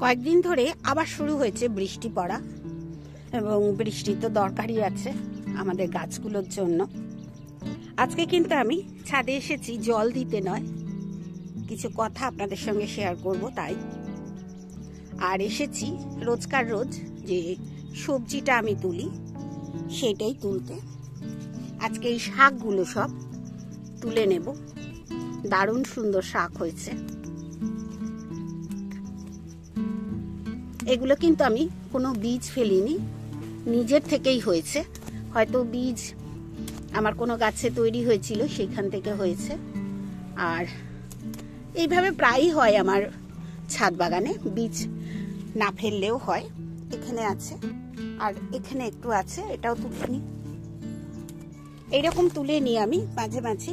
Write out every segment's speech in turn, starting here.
কয়েকদিন ধরে আবার শুরু হয়েছে বৃষ্টি পড়া, এবং বৃষ্টি তো দরকারই আছে আমাদের গাছগুলোর জন্য। আজকে কিন্তু আমি ছাদে এসেছি জল দিতে নয়, কিছু কথা আপনাদের সঙ্গে শেয়ার করব তাই। আর এসেছি রোজকার রোজ যে সবজিটা আমি তুলি সেটাই তুলতে। আজকে এই শাকগুলো সব তুলে নেব, দারুণ সুন্দর শাক হয়েছে। এগুলো কিন্তু আমি কোনো বীজ ফেলিনি, নিজের থেকেই হয়েছে। হয়তো বীজ আমার কোনো গাছে তৈরি হয়েছিল, সেখান থেকে হয়েছে। আর এইভাবে প্রায়ই হয় আমার ছাদ বাগানে, বীজ না ফেললেও হয়। এখানে আছে আর এখানে একটু আছে, এটাও তুলে নিই। এইরকম তুলে নিই আমি মাঝে মাঝে।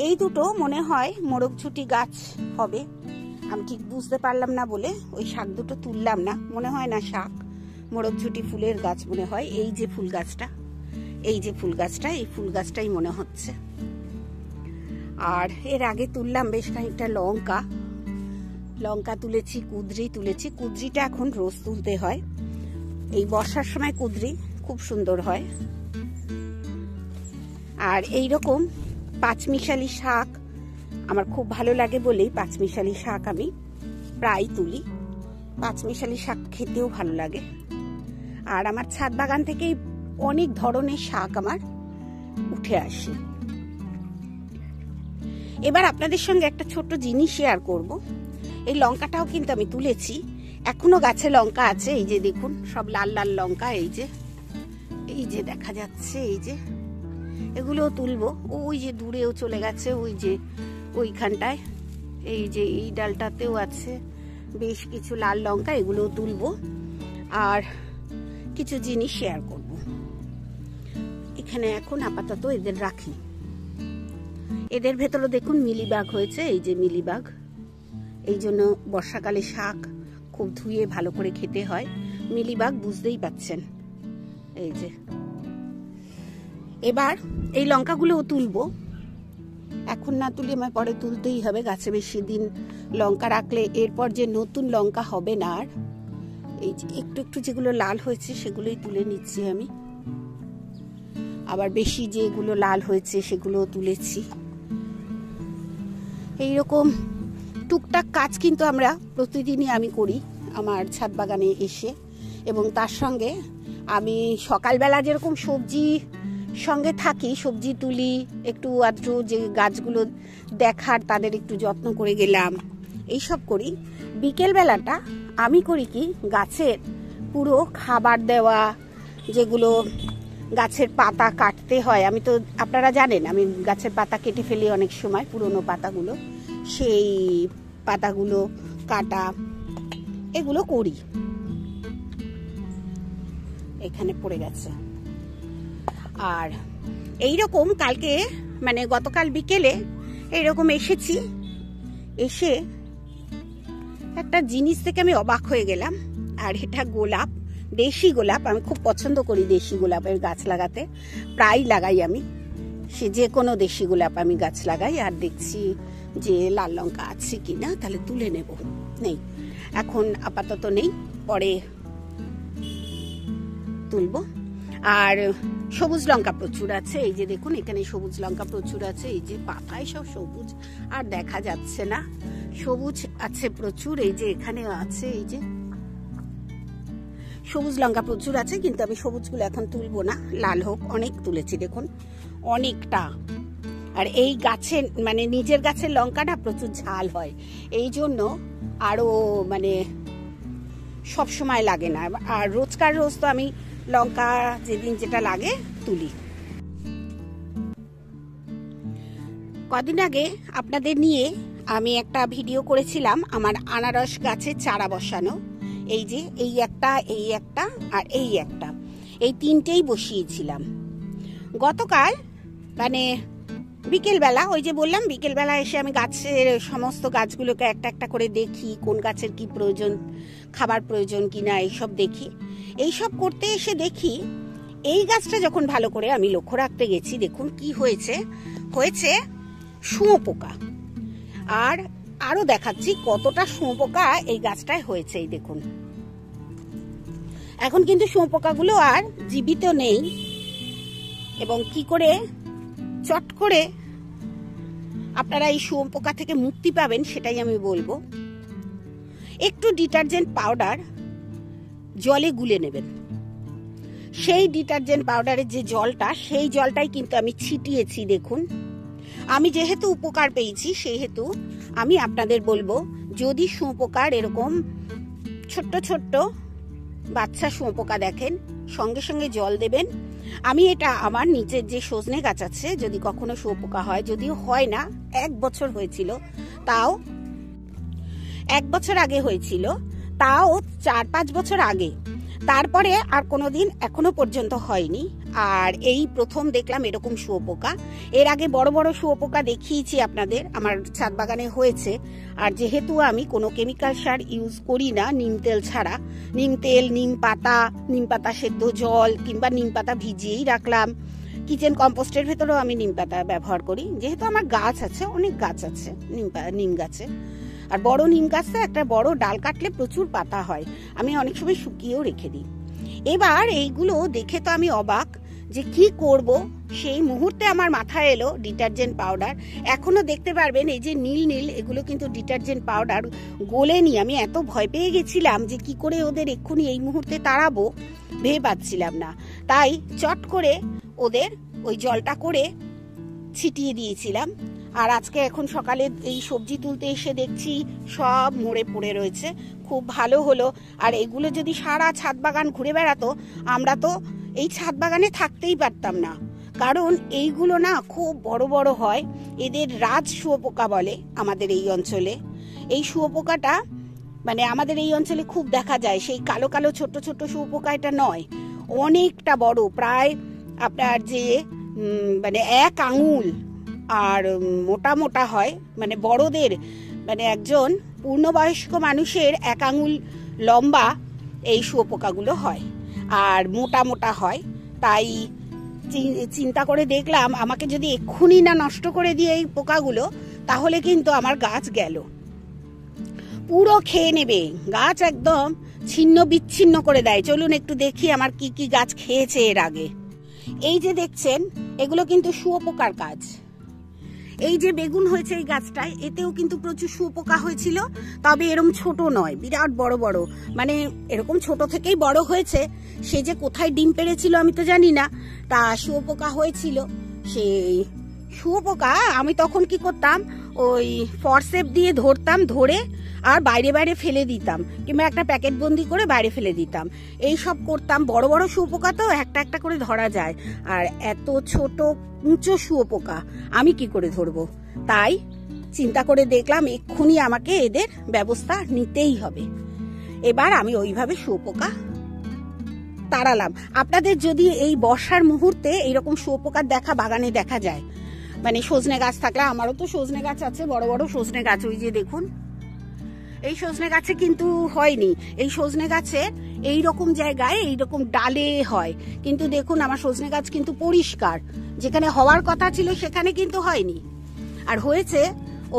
এই দুটো মনে হয় মোরগঝুটি গাছ হবে, আমি ঠিক বুঝতে পারলাম না বলে ওই শাক দুটো তুললাম না। মনে হয় না শাক, মোরগঝুটি ফুলের গাছ মনে হয়। এই যে ফুল গাছটা, এই যে ফুল গাছটা, এই ফুল গাছটাই মনে হচ্ছে। আর এর আগে তুললাম বেশ খানিকটা লঙ্কা তুলেছি, কুঁদরি তুলেছি। কুঁদরিটা এখন রোজ তুলতে হয়, এই বর্ষার সময় কুঁদরি খুব সুন্দর হয়। আর এই রকম পাঁচমিশালি শাক আমার খুব ভালো লাগে বলেই পাঁচমিশালি শাক আমি প্রায় তুলি। পাঁচমিশালি শাক খেতেও ভালো লাগে। আর আমার ছাদ বাগান থেকেই অনেক ধরনের শাক আমার উঠে আসে। এবার আপনাদের সঙ্গে একটা ছোট্ট জিনিস শেয়ার করব। এই লঙ্কাটাও কিন্তু আমি তুলেছি, এখনো গাছে লঙ্কা আছে। এই যে দেখুন, সব লাল লাল লঙ্কা, এই যে দেখা যাচ্ছে, এই যে এগুলোও তুলবো। ওই যে দূরেও চলে গেছে, ওই যে ওইখানটায়, এই যে এই ডালটাতেও আছে বেশ কিছু লাল লঙ্কা, এগুলোও তুলবো। আর কিছু জিনিস শেয়ার করব। এখানে এখন আপাতত এদের রাখি। এদের ভেতরে দেখুন মিলিবাগ হয়েছে, এই যে মিলিবাগ। এই জন্য বর্ষাকালে শাক খুব ধুয়ে ভালো করে খেতে হয়। মিলিবাগ বুঝতেই পাচ্ছেন, এই যে। এবার এই লঙ্কাগুলোও তুলবো, এখন না তুলে আমার পরে তুলতেই হবে। গাছে বেশি দিন লঙ্কা রাখলে এরপর যে নতুন লঙ্কা হবে না আর। এই যে একটু একটু যেগুলো লাল হয়েছে সেগুলোই তুলে নিচ্ছি আমি, আবার বেশি যেগুলো লাল হয়েছে সেগুলো তুলেছি। এইরকম টুকটাক কাজ কিন্তু আমরা প্রতিদিনই আমি করি আমার ছাদ বাগানে এসে। এবং তার সঙ্গে আমি সকালবেলা যেরকম সবজি সঙ্গে থাকি, সবজি তুলি, একটু আধটু যে গাছগুলো দেখার তাদের একটু যত্ন করে গেলাম, এইসব করি। বিকেল বেলাটা আমি করি কি, গাছের পুরো খাবার দেওয়া, যেগুলো গাছের পাতা কাটতে হয়। আমি তো আপনারা জানেন আমি গাছের পাতা কেটে ফেলি অনেক সময়, পুরনো পাতাগুলো, সেই পাতাগুলো কাটা, এগুলো করি। এখানে পড়ে গেছে। আর এইরকম কালকে মানে গতকাল বিকেলে এইরকম এসেছি, এসে একটা জিনিস থেকে আমি অবাক হয়ে গেলাম। আর এটা গোলাপ, দেশি গোলাপ। আমি খুব পছন্দ করি দেশি গোলাপের গাছ লাগাতে, প্রায় লাগাই আমি। সে যে কোনো দেশি গোলাপ আমি গাছ লাগাই। আর দেখছি যে লাল লঙ্কা আছে কিনা, তাহলে তুলে নেব। নেই, এখন আপাতত নেই, পরে তুলবো। আর সবুজ লঙ্কা প্রচুর আছে, এই যে দেখুন এখানে সবুজ লঙ্কা প্রচুর আছে। এই যে পাতায় সব সবুজ আর দেখা যাচ্ছে না, সবুজ আছে প্রচুর। এই যে এখানে আছে, এই যে সবুজ লঙ্কা প্রচুর আছে, কিন্তু আমি সবুজগুলো এখন তুলবো না, লাল হোক। অনেক তুলেছি দেখুন, অনেকটা। আর এই গাছের মানে নিজের গাছের লঙ্কাটা প্রচুর ঝাল হয়, এই জন্য আরো মানে সব সময় লাগে না। আর রোজকার রোজ তো আমি লঙ্কা যেদিন যেটা লাগে তুলি। কদিন আগে আপনাদের নিয়ে আমি একটা ভিডিও করেছিলাম আমার আনারস গাছের চারা বসানো। এই যে এই একটা, এই একটা আর এই একটা, এই তিনটেই বসিয়েছিলাম। গতকাল মানে বিকেলবেলা, ওই যে বললাম বিকেলবেলা এসে আমি গাছের সমস্ত গাছগুলোকে একটা একটা করে দেখি, কোন গাছের কি প্রয়োজন, খাবার প্রয়োজন কিনা, এইসব দেখি। এইসব করতে এসে দেখি এই গাছটা যখন ভালো করে আমি লক্ষ্য রাখতে গেছি, দেখুন কি হয়েছে, শুঁয়োপোকা। আর আরো দেখাচ্ছি কতটা শুঁয়োপোকা এই গাছটায় হয়েছে। এই দেখুন, এখন কিন্তু শুঁয়োপোকাগুলো আর জীবিত নেই, এবং কি করে চট করে আপনারা এই শুঁয়োপোকা থেকে মুক্তি পাবেন সেটাই আমি বলবো। একটু ডিটারজেন্ট পাউডার জলে গুলে নেবেন। সেই ডিটারজেন্ট পাউডারের যে জলটা, সেই জলটাই কিন্তু আমি ছিটিয়েছি। দেখুন, আমি যেহেতু উপকার পেয়েছি সেহেতু আমি আপনাদের বলবো, যদি শুঁয়োপোকার এরকম ছোট্ট ছোট্ট বাচ্চা শুঁয়োপোকা দেখেন, সঙ্গে সঙ্গে জল দেবেন। আমি এটা আমার নিচের যে সজনে গাছ আছে, যদি কখনো শুঁয়োপোকা হয়, যদিও হয় না, 1 বছর হয়েছিল, তাও 1 বছর আগে হয়েছিল, তাও 4-5 বছর আগে, তারপরে আর কোনোদিন এখনো পর্যন্ত হয়নি। আর এই প্রথম দেখলাম এরকম শুঁয়োপোকা। এর আগে বড় বড় শুঁয়োপোকা দেখিয়েছি আপনাদের, আমার ছাদ বাগানে হয়েছে। আর যেহেতু আমি কোনো কেমিক্যাল সার ইউজ করি না, নিম তেল ছাড়া, নিম তেল, নিম পাতা সেদ্ধ জল, কিংবা নিম পাতা ভিজিয়েই রাখলাম। কিচেন কম্পোস্টের ভেতরেও আমি নিম পাতা ব্যবহার করি, যেহেতু আমার গাছ আছে, অনেক গাছ আছে নিম গাছে। আর বড় নিম গাছটা একটা বড় ডাল কাটলে প্রচুর পাতা হয়, আমি অনেক সময় শুকিয়েও রেখে দিই। এবার এইগুলো দেখে তো আমি অবাক যে কি করব, সেই মুহূর্তে আমার মাথায় এলো ডিটারজেন্ট পাউডার। এখনো দেখতে পারবেন এই যে নীল নীল, এগুলো কিন্তু ডিটারজেন্ট পাউডার গোলেনি। আমি এত ভয় পেয়ে গেছিলাম যে কি করে ওদের এক্ষুনি এই মুহূর্তে তাড়াবো, ভেবে পাচ্ছিলাম না। তাই চট করে ওদের ওই জলটা করে ছিটিয়ে দিয়েছিলাম। আর আজকে এখন সকালে এই সবজি তুলতে এসে দেখছি সব মরে পড়ে রয়েছে, খুব ভালো হলো। আর এগুলো যদি সারা ছাদ বাগান ঘুরে বেড়াতো, আমরা তো এই ছাদ বাগানে থাকতেই পারতাম না। কারণ এইগুলো না খুব বড় বড় হয়, এদের রাজ শুঁয়োপোকা বলে আমাদের এই অঞ্চলে। এই শুঁয়োপোকাটা মানে আমাদের এই অঞ্চলে খুব দেখা যায়। সেই কালো কালো ছোট ছোট শুঁয়োপোকা এটা নয়, অনেকটা বড়, প্রায় আপনার যে মানে 1 আঙুল আর মোটা মোটা হয়, মানে বড়দের, মানে একজন পূর্ণবয়স্ক মানুষের 1 আঙুল লম্বা এই শুঁয়োপোকাগুলো হয়, আর মোটা মোটা হয়। তাই চিন্তা করে দেখলাম, আমাকে যদি এক্ষুনি না নষ্ট করে দিয়ে এই পোকাগুলো, তাহলে কিন্তু আমার গাছ গেল, পুরো খেয়ে নেবে, গাছ একদম ছিন্ন বিচ্ছিন্ন করে দেয়। চলুন একটু দেখি আমার কি কি গাছ খেয়েছে এর আগে। এই যে দেখছেন, এগুলো কিন্তু শুঁয়োপোকার কাজ। এই যে বেগুন হয়েছে এই গাছটায়, এতেও কিন্তু প্রচুর শুঁয়োপোকা হয়েছিল, তবে এরকম ছোট নয়, বিরাট বড় বড়, মানে এরকম ছোট থেকেই বড় হয়েছে। সে যে কোথায় ডিম পেড়েছিল আমি তো জানি না, তা শুঁয়োপোকা হয়েছিল। সেই শুঁয়োপোকা আমি তখন কি করতাম, ওই ফরসেপ দিয়ে ধরতাম, ধরে আর বাইরে বাইরে ফেলে দিতাম, কিংবা একটা প্যাকেট বন্দি করে বাইরে ফেলে দিতাম, এই সব করতাম। বড় বড় শুঁয়োপোকা তো একটা একটা করে ধরা যায়, আর এত ছোট উঁচু শুঁয়োপোকা আমি কি করে ধরবো? তাই চিন্তা করে দেখলাম এক্ষুনি আমাকে এদের ব্যবস্থা নিতেই হবে। এবার আমি ওইভাবে শুঁয়োপোকা তাড়ালাম। আপনাদের যদি এই বর্ষার মুহূর্তে এইরকম শুঁয়োপোকার দেখা বাগানে দেখা যায়, মানে সজনে গাছ থাকলে, আমারও তো সজনে গাছ আছে, বড় বড় সজনে গাছ, ওই যে দেখুন, এই সজনে গাছে কিন্তু হয়নি। এই সজনে গাছে এইরকম জায়গায় এইরকম ডালে হয়, কিন্তু দেখুন আমার সজনে গাছ কিন্তু পরিষ্কার, যেখানে হওয়ার কথা ছিল সেখানে কিন্তু হয়নি। আর হয়েছে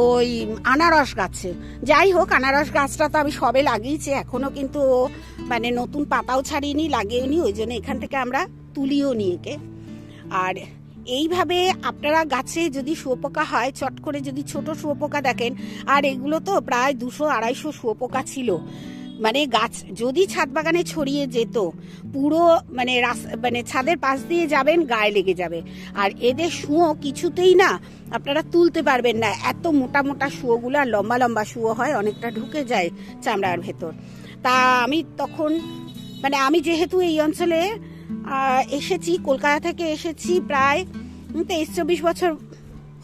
ওই আনারস গাছে। যাই হোক, আনারস গাছটা তো আমি সবে লাগিয়েছি, এখনো কিন্তু মানে নতুন পাতাও ছাড়িনি, লাগিয়েওনি, ওই জন্য এখান থেকে আমরা তুলিও নি একে। আর এইভাবে আপনারা গাছে যদি শুঁয়োপোকা হয়, চট করে যদি ছোট শুঁয়োপোকা দেখেন, আর এগুলো তো প্রায় 200-250 শুঁয়োপোকা ছিল, মানে গাছ যদি ছাদ বাগানে ছড়িয়ে যেত, পুরো মানে মানে ছাদের পাশ দিয়ে যাবেন, গায়ে লেগে যাবে। আর এদের শুঁয়ো কিছুতেই না আপনারা তুলতে পারবেন না, এত মোটা মোটা শুঁয়োগুলো, আর লম্বা লম্বা শুঁয়ো হয়, অনেকটা ঢুকে যায় চামড়ার ভেতর। তা আমি তখন মানে আমি যেহেতু এই অঞ্চলে এসেছি, কলকাতা থেকে এসেছি, প্রায় 23-24 বছর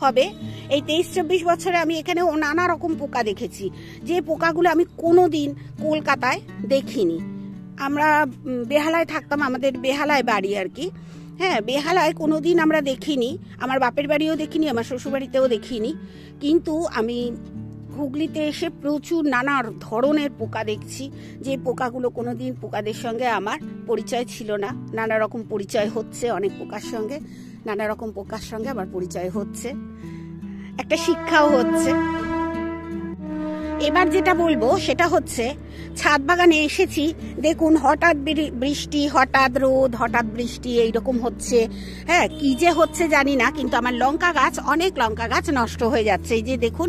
হবে। এই 23-24 বছরে আমি এখানে নানা রকম পোকা দেখেছি, যে পোকাগুলো আমি কোনোদিন কলকাতায় দেখিনি। আমরা বেহালায় থাকতাম, আমাদের বেহালায় বাড়ি আর কি, হ্যাঁ, বেহালায় কোনোদিন আমরা দেখিনি, আমার বাপের বাড়িও দেখিনি, আমার শ্বশুর বাড়িতেও দেখিনি। কিন্তু আমি হুগলিতে এসে প্রচুর নানা ধরনের পোকা দেখছি, যে পোকাগুলো কোনোদিন পোকাদের সঙ্গে আমার পরিচয় ছিল না। নানা রকম পরিচয় হচ্ছে, অনেক পোকার সঙ্গে, নানা রকম পোকার সঙ্গে আমার পরিচয় হচ্ছে, একটা শিক্ষাও হচ্ছে। এবার যেটা বলবো সেটা হচ্ছে ছাদ বাগানে এসেছি, দেখুন হঠাৎ বৃষ্টি, হঠাৎ রোদ, হঠাৎ বৃষ্টি এইরকম হচ্ছে। হ্যাঁ, কি যে হচ্ছে জানি না, কিন্তু আমার লঙ্কা গাছ, অনেক লঙ্কা গাছ নষ্ট হয়ে যাচ্ছে। এই যে দেখুন,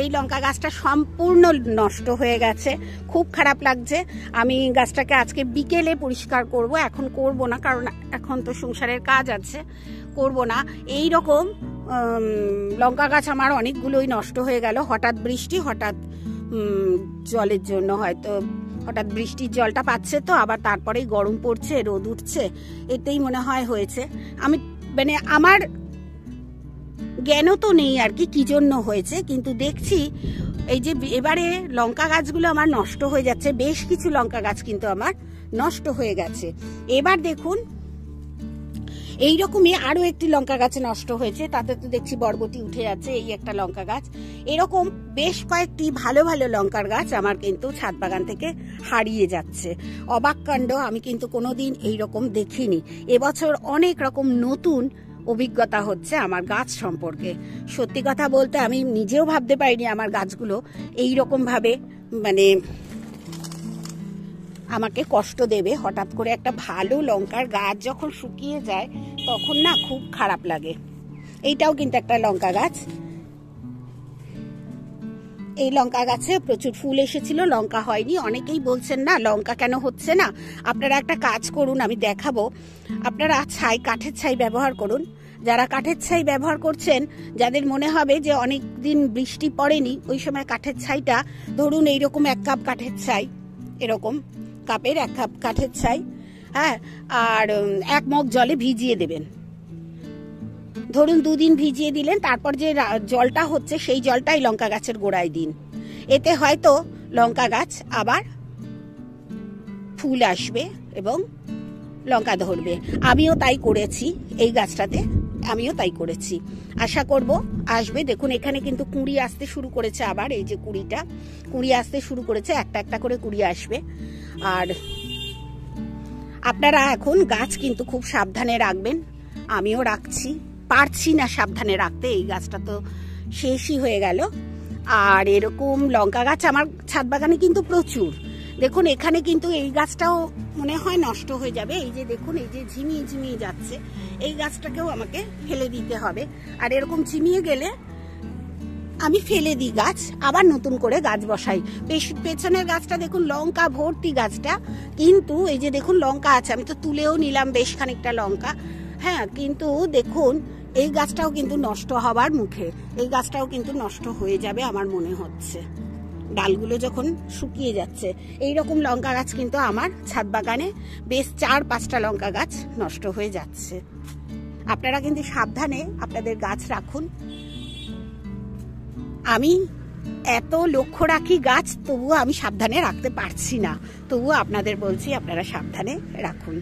এই লঙ্কা গাছটা সম্পূর্ণ নষ্ট হয়ে গেছে, খুব খারাপ লাগছে। আমি গাছটাকে আজকে বিকেলে পরিষ্কার করব, এখন করব না, কারণ এখন তো সংসারের কাজ আছে, করব না। এই রকম লঙ্কা গাছ আমার অনেকগুলোই নষ্ট হয়ে গেল। হঠাৎ বৃষ্টি, হঠাৎ জলের জন্য, হয়তো হঠাৎ বৃষ্টির জলটা পাচ্ছে তো, আবার তারপরেই গরম পড়ছে, রোদ উঠছে, এতেই মনে হয় হয়েছে। আমি মানে আমার জ্ঞানও তো নেই আর কি জন্য হয়েছে, কিন্তু দেখছি এই যে এবারে লঙ্কা গাছগুলো আমার নষ্ট হয়ে যাচ্ছে। বেশ কিছু লঙ্কা গাছ কিন্তু আমার নষ্ট হয়ে গেছে। এবার দেখুন এইরকমই আরো একটি লঙ্কা গাছ নষ্ট হয়েছে, তাতে তো দেখছি বরবটি উঠে যাচ্ছে। এই একটা লঙ্কা গাছ, এরকম বেশ কয়েকটি ভালো ভালো লঙ্কার গাছ আমার কিন্তু ছাদ বাগান থেকে হারিয়ে যাচ্ছে। অবাক কাণ্ড, আমি কিন্তু কোনোদিন এইরকম দেখিনি। এবছর অনেক রকম নতুন অভিজ্ঞতা হচ্ছে আমার গাছ সম্পর্কে। সত্যি কথা বলতে আমি নিজেও ভাবতে পারিনি আমার গাছগুলো এইরকম ভাবে মানে আমাকে কষ্ট দেবে। হঠাৎ করে একটা ভালো লঙ্কার গাছ যখন শুকিয়ে যায় তখন না খুব খারাপ লাগে। এইটাও কিন্তু একটা লঙ্কা গাছ। এই লঙ্কা গাছে প্রচুর ফুল এসেছিল, লঙ্কা হয়নি। অনেকেই বলছেন না লঙ্কা কেন হচ্ছে না, আপনারা একটা কাজ করুন, আমি দেখাবো। আপনারা ছাই, কাঠের ছাই ব্যবহার করুন। যারা কাঠের ছাই ব্যবহার করছেন, যাদের মনে হবে যে অনেক দিন বৃষ্টি পড়েনি, ওই সময় কাঠের ছাইটা ধরুন এইরকম 1 কাপ কাঠের ছাই, এরকম কাপের 1 কাপ কাঠের ছাই, হ্যাঁ, আর 1 মগ জলে ভিজিয়ে দেবেন। ধরুন 2 দিন ভিজিয়ে দিলেন, তারপর যে জলটা হচ্ছে সেই জলটাই লঙ্কা গাছের গোড়ায় দিন। এতে হয়তো লঙ্কা গাছ আবার ফুল আসবে এবং লঙ্কা ধরবে। আমিও তাই করেছি, এই গাছটাতে আমিও তাই করেছি। আশা করব আসবে। দেখুন এখানে কিন্তু কুঁড়ি আসতে শুরু করেছে, আবার এই যে কুঁড়ি আসতে শুরু করেছে, একটা একটা করে কুঁড়ি আসবে। আর আপনারা এখন গাছ কিন্তু খুব সাবধানে রাখবেন, আমিও রাখছি, পারছি না সাবধানে রাখতে, এই গাছটা তো শেষই হয়ে গেল। আর এরকম লঙ্কা গাছ আমার ছাদ বাগানে কিন্তু প্রচুর। দেখুন এখানে কিন্তু এই গাছটাও মনে হয় নষ্ট হয়ে যাবে। এই যে দেখুন, এই যে ঝিমিয়ে ঝিমিয়ে যাচ্ছে, এই গাছটাকেও আমাকে ফেলে দিতে হবে। আর এরকম ঝিমিয়ে গেলে আমি ফেলে দিই গাছ, আবার নতুন করে গাছ বসাই। পেছনের গাছটা দেখুন লঙ্কা ভর্তি গাছটা, কিন্তু এই যে দেখুন লঙ্কা আছে, আমি তো তুলেও নিলাম বেশ খানিকটা লঙ্কা, হ্যাঁ, কিন্তু দেখুন এই গাছটাও কিন্তু নষ্ট হবার মুখে। এই গাছটাও কিন্তু নষ্ট হয়ে যাবে আমার মনে হচ্ছে, ডালগুলো যখন শুকিয়ে যাচ্ছে। এইরকম লঙ্কা গাছ কিন্তু আমার ছাদ বাগানে বেশ 4-5টা লঙ্কা গাছ নষ্ট হয়ে যাচ্ছে। আপনারা কিন্তু সাবধানে আপনাদের গাছ রাখুন। আমি এত লক্ষ্য রাখি গাছ, তবুও আমি সাবধানে রাখতে পারছি না, তবুও আপনাদের বলছি আপনারা সাবধানে রাখুন।